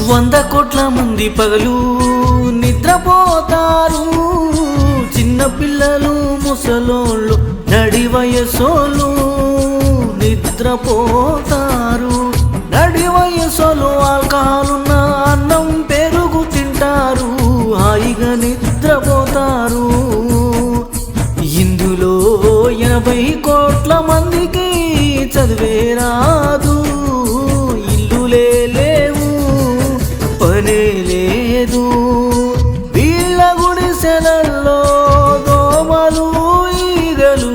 100 కోట్ల మంది పగలు నిద్రపోతారు, చిన్న పిల్లలు ముసలోళ్ళు నడి వయసోళ్ళు నిద్రపోతారు. నడి వయసోళ్ళు ఆల్కహాలున్న అన్నం పెరుగు తింటారు, హాయిగా నిద్రపోతారు. ఇందులో 80 కోట్ల మందికి చదివే రాదు, ఇల్లులే లేవు, పనే లేదు. వీళ్ళ గుడిసెలల్లో దోమలు ఈగలు.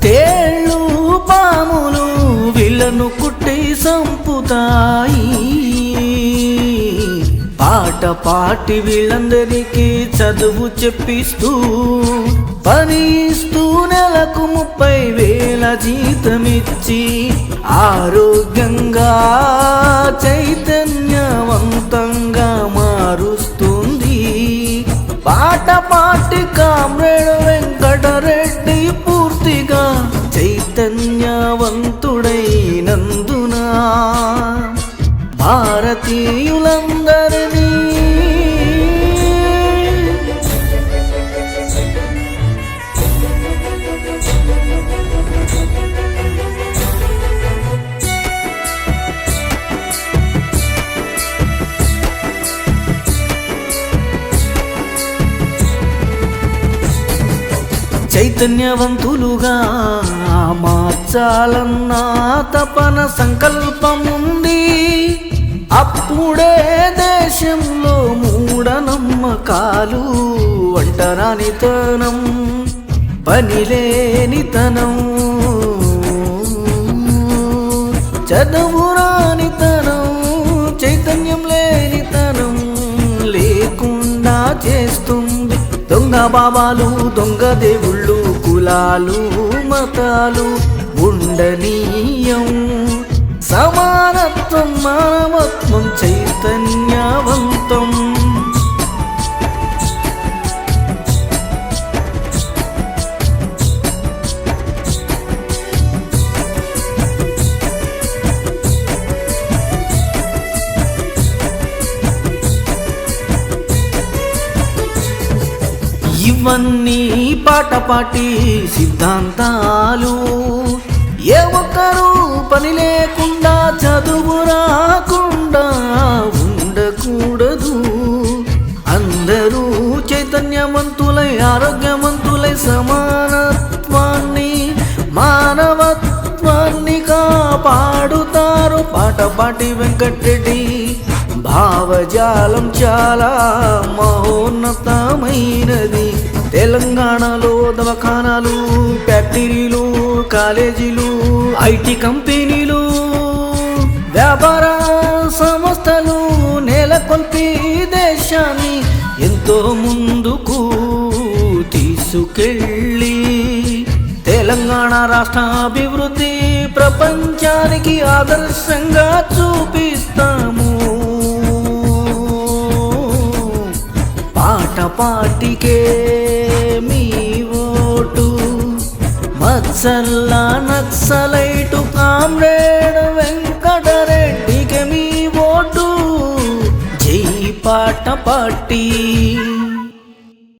తేళ్ళు పాములు వీళ్ళను కుట్టి సంపుతాయి, పాట పాటి వీళ్ళందరికీ చదువు చెప్పిస్తూ పని ఇస్తూ నెలకు 30,000 జీతమిచ్చి ఆరోగ్యంగా చైతన్యవంతంగా మారుస్తుంది. పాట పాటి కామ్రేడ్ వెంకటరెడ్డి పూర్తిగా చైతన్యవంతుడైనందున భారతీయులందరినీ చైతన్యవంతులుగా మార్చాలన్న తపన సంకల్పముంది. అప్పుడే దేశంలో మూఢనమ్మకాలు, ఒంటరానితనం, పనిలేనితనం, చదువురానితనం, చైతన్యం లేనితనం లేకుండా చేస్తుంది. దొంగ బాబాలు, దొంగ దేవుళ్ళు, కులాలు మతాలు ఉండనీయం. సమానత్వం, మానవత్వం, చైతన్యవంతం. ఇవన్నీ పాట పాటి సిద్ధాంతాలు. ఏ ఒక్కరూ పని లేకుండా చదువు రాకుండా ఉండకూడదు. అందరూ చైతన్యవంతులై ఆరోగ్యవంతులై సమానత్వాన్ని మానవత్వాన్ని కాపాడుతారు. పాట పాటి వెంకటరెడ్డి భావజాలం చాలా మహోన్నతమైనది. తెలంగాణలో దవాఖానాలు, ఫ్యాక్టరీలు, కాలేజీలు, ఐటీ కంపెనీలు, వ్యాపార సంస్థలు నెలకొల్పి దేశాన్ని ఎంతో ముందుకు తీసుకెళ్ళి తెలంగాణ రాష్ట్ర అభివృద్ధి ప్రపంచానికి ఆదర్శంగా చూపిస్తాము. పాట పాటికే మీ ఓటు, మత్సల్లా నక్సలైటు కామ్రేడ్ వెంకటరెడ్డికి మీ ఓటు. జై పాట పాటి.